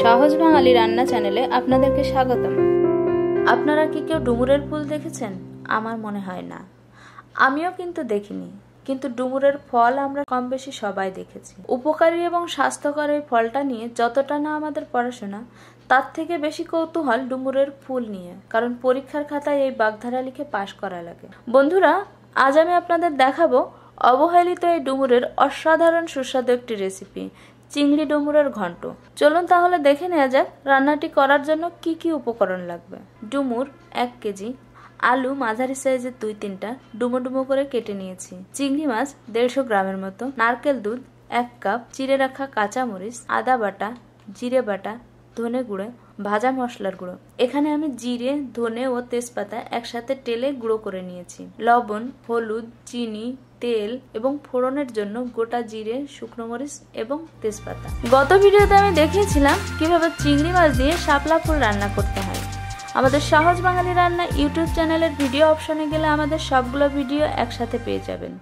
সহজ বাঙালি রান্না চ্যানেলে আপনাদেরকে স্বাগতম। আপনারা কি কেউ ডুমুরের ফুল দেখেছেন? আমার মনে হয় না, আমিও কিন্তু দেখিনি, কিন্তু ডুমুরের ফল আমরা কম বেশি সবাই দেখেছি। উপকারী এবং স্বাস্থ্যকর এই ফলটা নিয়ে যতটা না আমাদের পড়াশোনা, তার থেকে বেশি কৌতূহল ডুমুরের ফুল নিয়ে, কারণ পরীক্ষার খাতায় এই বাগধারা লিখে পাশ করা লাগে। বন্ধুরা, আজ আমি আপনাদের দেখাবো অবহেলিত এই ডুমুরের অসাধারণ সুস্বাদু একটি রেসিপি, চিংড়ি ডুমুরের ঘন্ট। চলুন তাহলে দেখে নেওয়া যাক রান্নাটি করার জন্য কি কি উপকরণ লাগবে। ডুমুর 1 কেজি, আলু মাঝারি সাইজের 2-3টা ডুমো ডুমো করে কেটে নিয়েছি, চিংড়ি মাছ 150 গ্রামের মতো, নারকেল দুধ 1 কাপ, চিড়ে রাখা কাঁচামরিচ, আদা বাটা, জিরে বাটা, ধনে গুঁড়ো, ভাজা মশলার গুঁড়ো। এখানে আমি জিরে, ধনে ও তেজপাতা একসাথে টেলে গুঁড়ো করে নিয়েছি, লবণ, হলুদ, চিনি, তেল এবং ফোড়নের জন্য গোটা জিরে, শুকনো মরিচ এবং তেজপাতা। গত ভিডিওতে আমি দেখিয়েছিলাম কিভাবে চিংড়ি মাছ দিয়ে শাপলা ফুল রান্না করতে হয়। আমাদের সহজ বাঙালি রান্না ইউটিউব চ্যানেলের ভিডিও অপশনে গেলে আমাদের সবগুলো ভিডিও একসাথে পেয়ে যাবেন,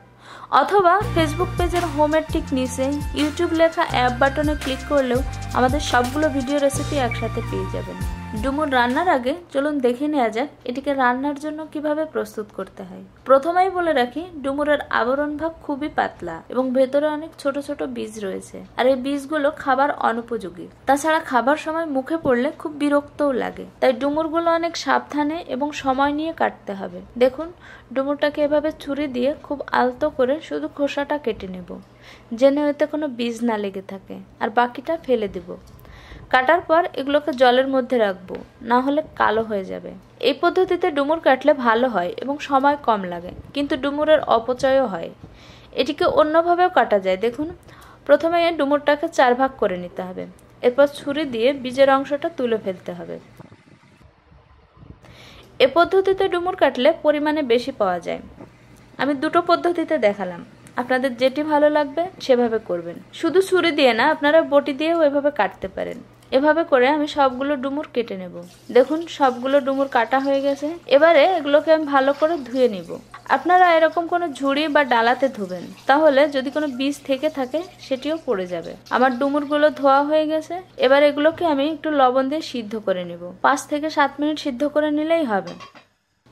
অথবা ফেসবুক পেজের হোমের ঠিক নিচে ইউটিউব লেখা অ্যাপ বাটনে ক্লিক করলেও আমাদের সবগুলো ভিডিও রেসিপি একসাথে পেয়ে যাবেন। ডুমুর রান্নার আগে চলুন দেখে নেওয়া যাক এটিকে রান্নার জন্য কিভাবে প্রস্তুত করতে হয়। প্রথমেই বলে রাখি, ডুমুরের আবরণ ভাগ খুবই পাতলা এবং ভেতরে অনেক ছোট ছোট বীজ রয়েছে, আর এই বীজগুলো খাবার অনুপযোগী। তাছাড়া খাবার সময় মুখে পড়লে খুব বিরক্তও লাগে, তাই ডুমুরগুলো অনেক সাবধানে এবং সময় নিয়ে কাটতে হবে। দেখুন, ডুমুরটাকে এভাবে ছুরি দিয়ে খুব আলতো করে শুধু খোসাটা কেটে নেব, যেন এতে কোনো বীজ না লেগে থাকে, আর বাকিটা ফেলে দেব। কাটার পর এগুলোকে জলের মধ্যে রাখবো, না হলে কালো হয়ে যাবে। এই পদ্ধতিতে ডুমুর কাটলে ভালো হয় এবং সময় কম লাগে, কিন্তু ডুমুরের অপচয়ও হয়। এটিকে অন্যভাবেও কাটা যায়। দেখুন, প্রথমে ডুমুরটাকে 4 ভাগ করে নিতে হবে, এরপর ছুরি দিয়ে বীজের অংশটা তুলে ফেলতে হবে। এ পদ্ধতিতে ডুমুর কাটলে পরিমাণে বেশি পাওয়া যায়। আমি দুটো পদ্ধতিতে দেখালাম, আপনাদের যেটি ভালো লাগবে সেভাবে করবেন। শুধু ছুরি দিয়ে না, আপনারা বটি দিয়েও এভাবে কাটতে পারেন। এভাবে করে আমি সবগুলো ডুমুর কেটে নেব। দেখুন, সবগুলো ডুমুর কাটা হয়ে গেছে। এবারে এগুলোকে আমি ভালো করে ধুয়ে নিব। আপনারা এরকম কোনো ঝুড়ি বা ডালাতে ধুবেন, তাহলে যদি কোনো বীজ থেকে থাকে সেটিও পড়ে যাবে। আমার ডুমুরগুলো ধোয়া হয়ে গেছে। এবার এগুলোকে আমি একটু লবণ দিয়ে সিদ্ধ করে নেব। 5 থেকে 7 মিনিট সিদ্ধ করে নিলেই হবে।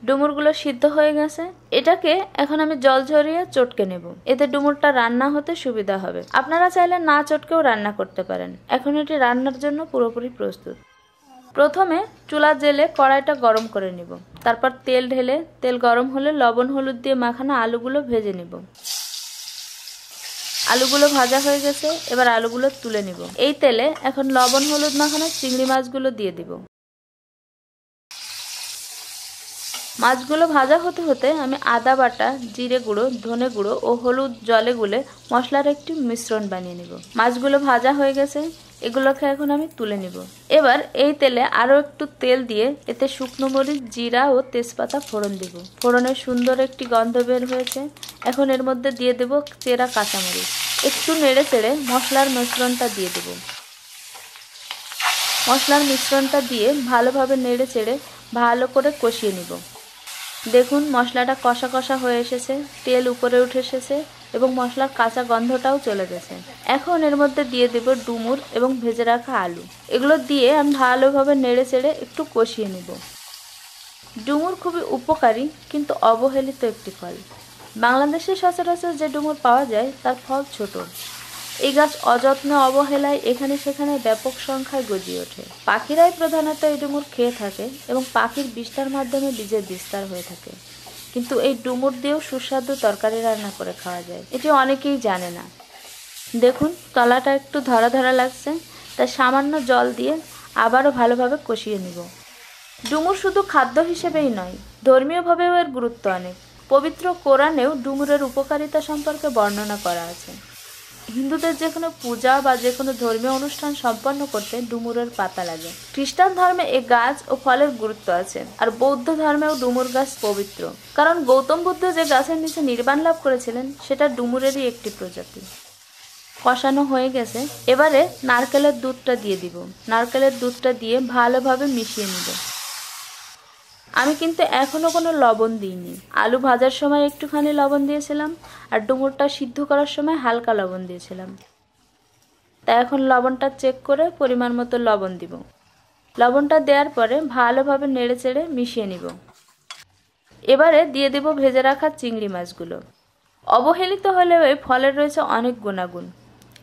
ডুমুরগুলো সিদ্ধ হয়ে গেছে। এটাকে এখন আমি জল ঝরিয়ে চটকে নেব, এতে ডুমুরটা রান্না হতে সুবিধা হবে। আপনারা চাইলে না চটকেও রান্না করতে পারেন। এখন এটি রান্নার জন্য পুরোপুরি প্রস্তুত। প্রথমে চুলা জেলে কড়াইটা গরম করে নিব, তারপর তেল ঢেলে তেল গরম হলে লবণ হলুদ দিয়ে মাখানো আলুগুলো ভেজে নিব। আলুগুলো ভাজা হয়ে গেছে, এবার আলুগুলো তুলে নিব। এই তেলে এখন লবণ হলুদ মাখানো চিংড়ি মাছগুলো দিয়ে দিব। মাছগুলো ভাজা হতে হতে আমি আদা বাটা, জিরে গুঁড়ো, ধনে গুঁড়ো ও হলুদ জলে গুলে মশলার একটি মিশ্রণ বানিয়ে নিব। মাছগুলো ভাজা হয়ে গেছে, এগুলোকে এখন আমি তুলে নিব। এবার এই তেলে আরো একটু তেল দিয়ে এতে শুকনো মরিচ, জিরা ও তেজপাতা ফোড়ন দিব। ফোড়নের সুন্দর একটি গন্ধ বের হয়েছে। এখন এর মধ্যে দিয়ে দেব চেরা কাঁচামরিচ। একটু নেড়ে চেড়ে মশলার মিশ্রণটা দিয়ে দেব। মশলার মিশ্রণটা দিয়ে ভালোভাবে নেড়ে চেড়ে ভালো করে কষিয়ে নিব। দেখুন, মশলাটা কষা কষা হয়ে এসেছে, তেল উপরে উঠে এসেছে এবং মশলার কাঁচা গন্ধটাও চলে গেছে। এখন এর মধ্যে দিয়ে দেব ডুমুর এবং ভেজে রাখা আলু। এগুলো দিয়ে আমি ভালোভাবে নেড়ে চেড়ে একটু কষিয়ে নিব। ডুমুর খুবই উপকারী কিন্তু অবহেলিত একটি ফল। বাংলাদেশে সচরাচর যে ডুমুর পাওয়া যায় তার ফল ছোট। এই গাছ অযত্নে অবহেলায় এখানে সেখানে ব্যাপক সংখ্যায় গজিয়ে ওঠে। পাখিরাই প্রধানত এই ডুমুর খেয়ে থাকে এবং পাখির বিষ্ঠার মাধ্যমে বীজের বিস্তার হয়ে থাকে। কিন্তু এই ডুমুর দিয়েও সুস্বাদু তরকারি রান্না করে খাওয়া যায়, এটি অনেকেই জানে না। দেখুন, তলাটা একটু ধরা ধরা লাগছে, তাই সামান্য জল দিয়ে আবারও ভালোভাবে কষিয়ে নিব। ডুমুর শুধু খাদ্য হিসেবেই নয়, ধর্মীয়ভাবেও এর গুরুত্ব অনেক। পবিত্র কোরআনেও ডুমুরের উপকারিতা সম্পর্কে বর্ণনা করা আছে। হিন্দুদের যে কোনো পূজা বা যে কোনো ধর্মীয় অনুষ্ঠান সম্পন্ন করতে ডুমুরের পাতা লাগে। খ্রিস্টান ধর্মে এই গাছ ও ফলের গুরুত্ব আছে, আর বৌদ্ধ ধর্মেও ডুমুর গাছ পবিত্র, কারণ গৌতম বুদ্ধ যে গাছের নিচে নির্বাণ লাভ করেছিলেন সেটা ডুমুরেরই একটি প্রজাতি। কষানো হয়ে গেছে, এবারে নারকেলের দুধটা দিয়ে দিব। নারকেলের দুধটা দিয়ে ভালোভাবে মিশিয়ে নিব। আমি কিন্তু এখনো কোনো লবণ দিইনি। আলু ভাজার সময় একটুখানি লবণ দিয়েছিলাম, আর ডুমুরটা সিদ্ধ করার সময় হালকা লবণ দিয়েছিলাম। তাই এখন লবণটা চেক করে পরিমাণ মতো লবণ দিব। লবণটা দেওয়ার পরে ভালোভাবে নেড়েচেড়ে মিশিয়ে নিব। এবারে দিয়ে দেব ভেজে রাখা চিংড়ি মাছগুলো। অবহেলিত হলেও এই ফলের রয়েছে অনেক গুণাগুণ।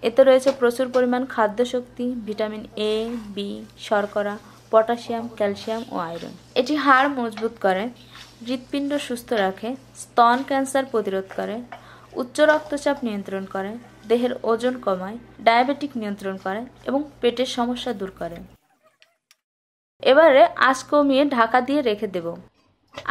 এতে রয়েছে প্রচুর পরিমাণ খাদ্যশক্তি, ভিটামিন এ, বি, শর্করা, পটাশিয়াম, ক্যালসিয়াম ও আয়রন। এটি হাড় মজবুত করে, হৃৎপিণ্ড সুস্থ রাখে, স্তন ক্যান্সার প্রতিরোধ করে, উচ্চ রক্তচাপ নিয়ন্ত্রণ করে, দেহের ওজন কমায়, ডায়াবেটিক নিয়ন্ত্রণ করে এবং পেটের সমস্যা দূর করে। এবারে আঁচ কমিয়ে ঢাকা দিয়ে রেখে দেব।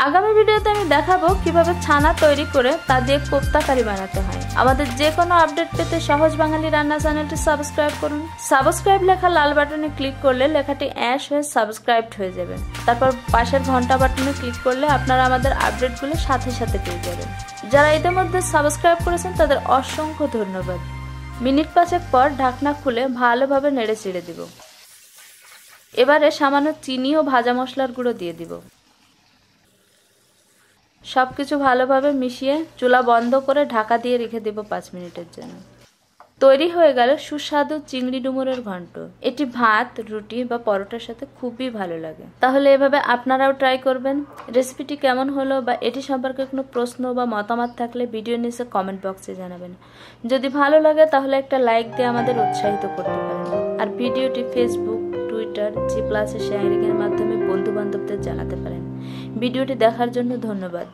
আগামী ভিডিওতে আমি দেখাবো কিভাবে ছানা তৈরি করে তা দিয়ে কোপ্তা কারি বানাতে হয়। আমাদের যে কোনো আপডেট পেতে সহজ বাঙালি রান্না চ্যানেলটি সাবস্ক্রাইব করুন। সাবস্ক্রাইব লেখা লাল বাটনে ক্লিক করলে লেখাটি অ্যাশ হয়ে সাবস্ক্রাইবড হয়ে যাবে। তারপর পাশের ঘন্টা বাটনে ক্লিক করলে আপনারা আমাদের আপডেটগুলো সাথে সাথে পেয়ে যাবেন। যারা ইতিমধ্যে সাবস্ক্রাইব করেছেন তাদের অসংখ্য ধন্যবাদ। মিনিট 5 পর ঢাকনা খুলে ভালোভাবে নেড়ে চেড়ে দিব। এবারে সামান্য চিনি ও ভাজা মশলার গুঁড়ো দিয়ে দিব। সবকিছু ভালোভাবে মিশিয়ে চুলা বন্ধ করে ঢাকা দিয়ে রেখে দেব 5 মিনিটের জন্য। তৈরি হয়ে গেল সুস্বাদু চিংড়ি ডুমুরের ঘন্ট। এটি ভাত, রুটি বা পরোটার সাথে খুবই ভালো লাগে। তাহলে এভাবে আপনারাও ট্রাই করবেন। রেসিপিটি কেমন হলো বা এটি সম্পর্কে কোনো প্রশ্ন বা মতামত থাকলে ভিডিও নিচে কমেন্ট বক্সে জানাবেন। যদি ভালো লাগে তাহলে একটা লাইক দিয়ে আমাদের উৎসাহিত করতে পারেন। আর ভিডিওটি ফেসবুক, টুইটার, জি প্লাসে শেয়ারিংয়ের মাধ্যমে বন্ধু বান্ধবদের জানাতে পারেন। ভিডিওটি দেখার জন্য ধন্যবাদ।